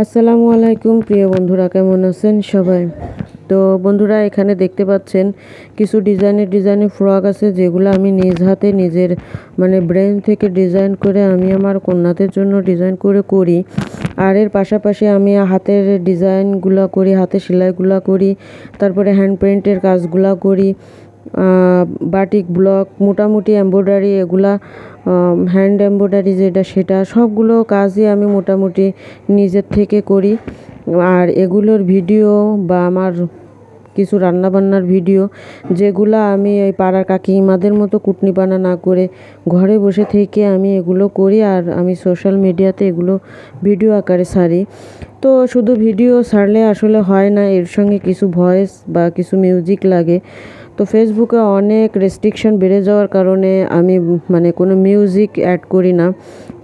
আসসালামু আলাইকুম প্রিয় বন্ধুরা, কেমন আছেন সবাই? তো বন্ধুরা, এখানে দেখতে পাচ্ছেন কিছু ডিজাইনের ফ্রক আছে, যেগুলো আমি নিজ হাতে নিজের ব্রেন থেকে ডিজাইন করে আমি আমার কন্যাদের জন্য ডিজাইন করি। আর এর পাশাপাশি আমি হাতের ডিজাইনগুলো করি, হাতে সেলাইগুলো করি, তারপরে হ্যান্ড পেইন্টের কাজগুলো করি, বাটিক ব্লক, মোটামুটি এমব্রয়ডারি, এগুলা হ্যান্ড এমব্রয়ডারি যেটা সেটা সবগুলো কাজই আমি মোটামুটি নিজের থেকে করি। আর এগুলোর ভিডিও বা আমার কিছু রান্নাবান্নার ভিডিও, যেগুলো আমি ওই পাড়ার কাকিমাদের মতো কুটনিপানা না করে ঘরে বসে থেকে আমি এগুলো করি, আর আমি সোশ্যাল মিডিয়াতে এগুলো ভিডিও আকারে ছাড়ি। তো শুধু ভিডিও ছাড়লে আসলে হয় না, এর সঙ্গে কিছু ভয়েস বা কিছু মিউজিক লাগে। তো ফেসবুকে অনেক রেস্ট্রিকশন বেড়ে যাওয়ার কারণে আমি কোনো মিউজিক অ্যাড করি না।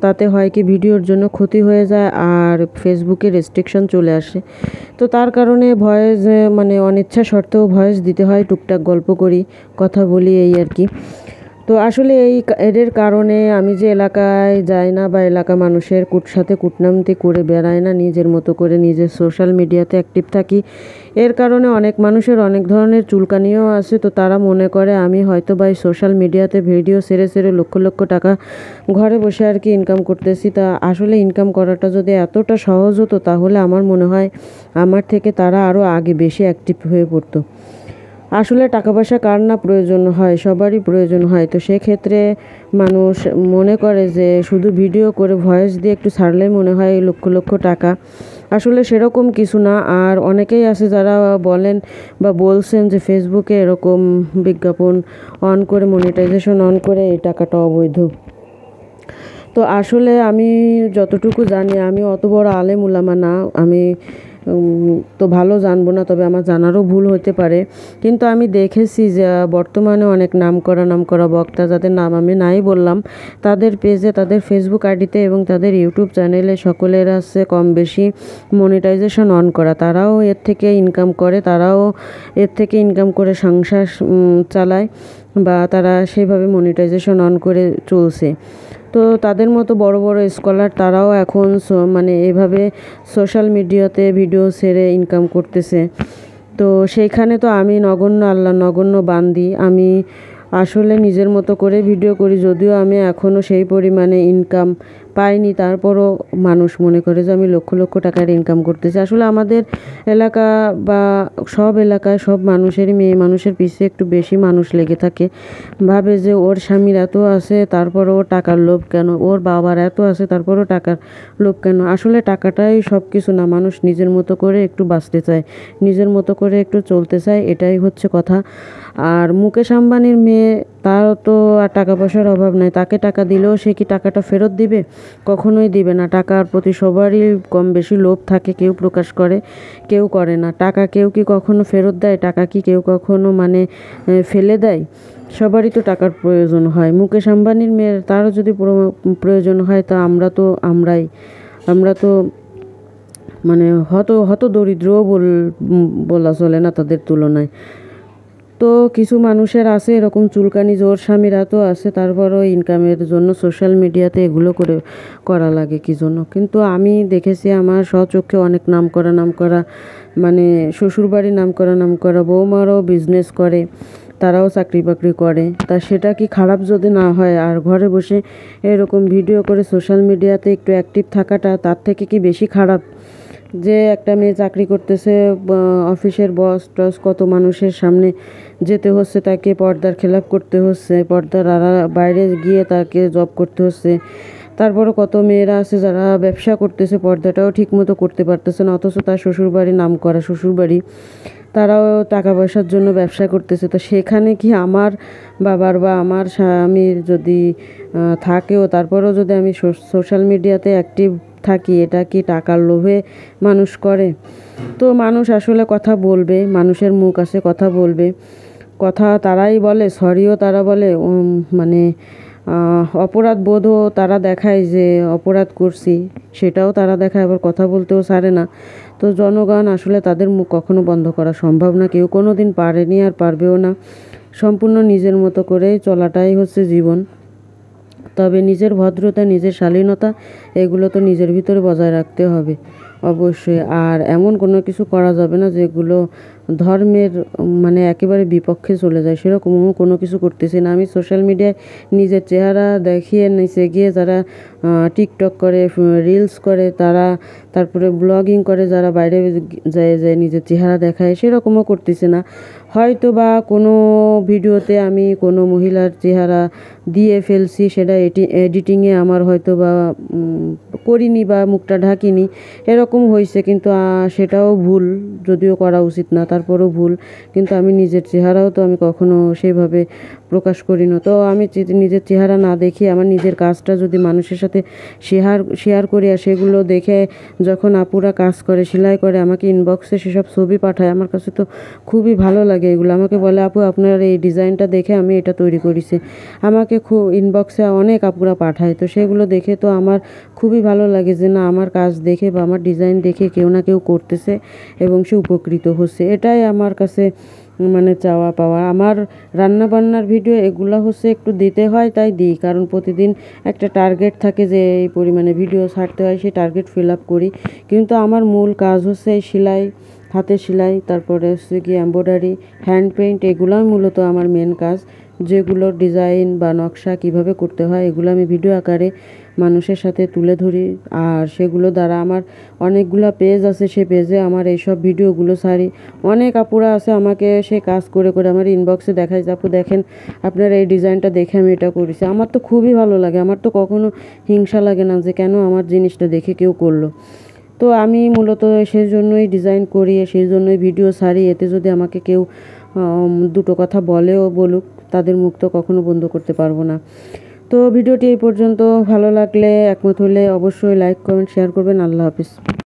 তাতে হয় কি, ভিডিওর জন্য ক্ষতি হয়ে যায় আর ফেসবুকে রেস্ট্রিকশন চলে আসে। তো তার কারণে ভয়েস অনিচ্ছা সত্ত্বেও ভয়েস দিতে হয়, টুকটাক গল্প করি, কথা বলি, এই আর কি। তো আসলে এদের কারণে আমি যে এলাকায় যাই না বা এলাকা মানুষের সাথে কুটনামতি করে বেড়াই না, নিজের মতো করে নিজের সোশ্যাল মিডিয়াতে অ্যাক্টিভ থাকি। এর কারণে অনেক মানুষের অনেক ধরনের চুলকানিও আছে। তো তারা মনে করে আমি হয়তো বা এই সোশ্যাল মিডিয়াতে ভিডিও ছেড়ে লক্ষ লক্ষ টাকা ঘরে বসে আর কি ইনকাম করতেছি। তা আসলে ইনকাম করাটা যদি এতটা সহজ হতো, তাহলে আমার মনে হয় আমার থেকে তারা আরও আগে বেশি অ্যাক্টিভ হয়ে পড়তো। আসলে টাকা পয়সা কার না প্রয়োজন হয়, সবারই প্রয়োজন হয়। তো সেক্ষেত্রে মানুষ মনে করে যে শুধু ভিডিও করে ভয়েস দিয়ে একটু ছাড়লেই মনে হয় লক্ষ লক্ষ টাকা। আসলে সেরকম কিছু না। আর অনেকেই আছে যারা বলেন বা বলছেন যে ফেসবুকে এরকম বিজ্ঞাপন অন করে, মনিটাইজেশন অন করে এই টাকাটা অবৈধ। তো আসলে আমি যতটুকু জানি, আমি অত বড় আলেম উলামা না, আমি তো ভালো জানবো না, তবে আমার জানারও ভুল হতে পারে। কিন্তু আমি দেখেছি যে বর্তমানে অনেক নামকরা বক্তা, যাদের নাম আমি নাই বললাম, তাদের পেজে, তাদের ফেসবুক আইডিতে এবং তাদের ইউটিউব চ্যানেলে সকলের আছে কম বেশি মনিটাইজেশন অন করা। তারাও এর থেকে ইনকাম করে সংসার চালায়, বা তারা সেভাবে মনিটাইজেশন অন করে চলছে। তো তাদের মতো বড় বড় স্কলার তারাও এখন এভাবে সোশ্যাল মিডিয়াতে ভিডিও ছেড়ে ইনকাম করতেছে। তো সেইখানে তো আমি নগণ্য বান্দি। আমি আসলে নিজের মতো করে ভিডিও করি, যদিও আমি এখনও সেই পরিমাণে ইনকাম পাইনি, তারপরও মানুষ মনে করে যে আমি লক্ষ লক্ষ টাকার ইনকাম করতেছি। আসলে আমাদের এলাকা বা সব এলাকায় সব মেয়ে মানুষের পিছে একটু বেশি মানুষ লেগে থাকে। ভাবে যে ওর স্বামীর এত আছে, তারপরও টাকার লোভ কেন, ওর বাবার এত আছে, তারপরও টাকার লোভ কেন। আসলে টাকাটাই সব কিছু না, মানুষ নিজের মতো করে একটু বাঁচতে চায়, নিজের মতো করে একটু চলতে চায়, এটাই হচ্ছে কথা। আর মুকেশ আম্বানির মেয়ে, তার তো আর টাকা পয়সার অভাব নাই। তাকে টাকা দিলেও সে কি টাকাটা ফেরত দিবে? কখনোই দিবে না। টাকার প্রতি সবারই কম বেশি লোভ থাকে, কেউ প্রকাশ করে, কেউ করে না। টাকা কেউ কি কখনো ফেরত দেয়? টাকা কি কেউ কখনো ফেলে দেয়? সবারই তো টাকার প্রয়োজন হয়। মুকেশ আম্বানির মেয়ের, তারও যদি প্রয়োজন হয়, তা আমরা তো হত দরিদ্রও বলা চলে না তাদের তুলনায়। তো কিছু মানুষের আছে এরকম চুলকানি, জোর স্বামীরা তো আছে, তারপরও ইনকামের জন্য সোশ্যাল মিডিয়াতে এগুলো করা লাগে কী জন্য। কিন্তু আমি দেখেছি আমার স্বচক্ষে অনেক নামকরা শ্বশুরবাড়ি নামকরা বৌমারাও বিজনেস করে, তারাও চাকরি বাকরি করে। তা সেটা কি খারাপ যদি না হয়? আর ঘরে বসে এরকম ভিডিও করে সোশ্যাল মিডিয়াতে একটু অ্যাক্টিভ থাকাটা তার থেকে কি বেশি খারাপ? যে একটা মেয়ে চাকরি করতেছে, অফিসের বস টস কত মানুষের সামনে যেতে হচ্ছে, তাকে পর্দার খেলাপ করতে হচ্ছে, পর্দার বাইরে গিয়ে তাকে জব করতে হচ্ছে। তারপরও কত মেয়েরা আছে যারা ব্যবসা করতেছে, পর্দাটাও ঠিকমতো করতে পারতেছে না, অথচ তার শ্বশুরবাড়ি নামকরা শ্বশুরবাড়ি, তারাও টাকা পয়সার জন্য ব্যবসা করতেছে। তো সেখানে কি আমার বাবার বা আমার স্বামীর যদি থাকেও, তারপরেও যদি আমি সোশ্যাল মিডিয়াতে অ্যাক্টিভ থাকি, এটা কি টাকার লোভে মানুষ করে? তো মানুষ আসলে কথা বলবে, মানুষের মুখ আছে, কথা বলবে, কথা তারাই বলে, সরিও তারা বলে, অপরাধ বোধও তারা দেখায় যে অপরাধ করছি, সেটাও তারা দেখায়, আবার কথা বলতেও ছাড়ে না। তো জনগণ আসলে তাদের মুখ কখনো বন্ধ করা সম্ভব না, কেউ কোনো দিন পারেনি আর পারবেও না। সম্পূর্ণ নিজের মতো করে চলাটাই হচ্ছে জীবন। তবে নিজের ভদ্রতা, নিজের শালীনতা, এগুলো তো নিজের ভিতরে বজায় রাখতে হবে। অবশ্যই। আর এমন কোনো কিছু করা যাবে না যেগুলো ধর্মের মানে একেবারে বিপক্ষে চলে যায়, সেরকমও কোনো কিছু করতেছি না। আমি সোশ্যাল মিডিয়ায় নিজের চেহারা দেখিয়ে নিচে গিয়ে যারা টিকটক করে, রিলস করে, তারা তারপরে ব্লগিং করে, যারা বাইরে যায় যায় নিজের চেহারা দেখায়, সেরকমও করতেছি না। হয়তো বা কোনো ভিডিওতে আমি কোনো মহিলার চেহারা দিয়ে ফেলছি, সেটা এডিটিংয়ে আমার হয়তো বা করিনি বা মুখটা ঢাকিনি, এরকম হয়েছে। কিন্তু সেটাও ভুল, যদিও করা উচিত না, তারপরেও ভুল। কিন্তু আমি নিজের চেহারাও তো আমি কখনো সেইভাবে প্রকাশ করি না। তো আমি নিজের চেহারা না দেখিয়ে আমার নিজের কাজটা যদি মানুষের সাথে শেয়ার করি, আর সেগুলো দেখে যখন আপুরা কাজ করে, সেলাই করে, আমাকে ইনবক্সে সেসব ছবি পাঠায়, আমার কাছে তো খুবই ভালো লাগে এগুলো। আমাকে বলে, আপু আপনার এই ডিজাইনটা দেখে আমি এটা তৈরি করেছি। আমাকে ইনবক্সে অনেক আপুরা পাঠায়, তো সেগুলো দেখে তো আমার খুবই ভালো লাগে যে না, আমার কাজ দেখে বা আমার ডিজাইন দেখে কেউ না কেউ করতেছে এবং সে উপকৃত হচ্ছে। এটাই আমার কাছে মানে চাওয়া পাওয়া। আমার রান্না বান্নার ভিডিও এগুলো হচ্ছে একটু দিতে হয়, তাই দিই, কারণ প্রতিদিন একটা টার্গেট থাকে যে এই পরিমাণে ভিডিও ছাড়তে হয়, সেই টার্গেট ফিল আপ করি। কিন্তু আমার মূল কাজ হচ্ছে এই সেলাই, হাতে সেলাই, তারপরে হচ্ছে কি এমব্রয়ডারি, হ্যান্ড পেইন্ট, এগুলোই মূলত আমার মেন কাজ। যেগুলো ডিজাইন বা নকশা কিভাবে করতে হয়, এগুলো আমি ভিডিও আকারে মানুষের সাথে তুলে ধরি। আর সেগুলো দ্বারা আমার অনেকগুলো পেজ আছে, সে পেজে আমার এইসব ভিডিওগুলো ছাড়ি। অনেক আপুরা আছে আমাকে সে কাজ করে করে আমার ইনবক্সে দেখায় যে আপু দেখেন আপনার এই ডিজাইনটা দেখে আমি এটা করেছি। আমার তো খুবই ভালো লাগে, আমার তো কখনো হিংসা লাগে না যে কেন আমার জিনিসটা দেখে কেউ করলো। তো আমি মূলত সেই জন্যই ডিজাইন করি, সেই জন্যই ভিডিও ছাড়ি। এতে যদি আমাকে কেউ দুটো কথা বলেও বলুক, তাদের মুখ তো কখনো বন্ধ করতে পারবো না। তো ভিডিওটি এই পর্যন্ত। ভালো লাগলে, একমত হলে অবশ্যই লাইক, কমেন্ট, শেয়ার করবেন। আল্লাহ হাফিজ।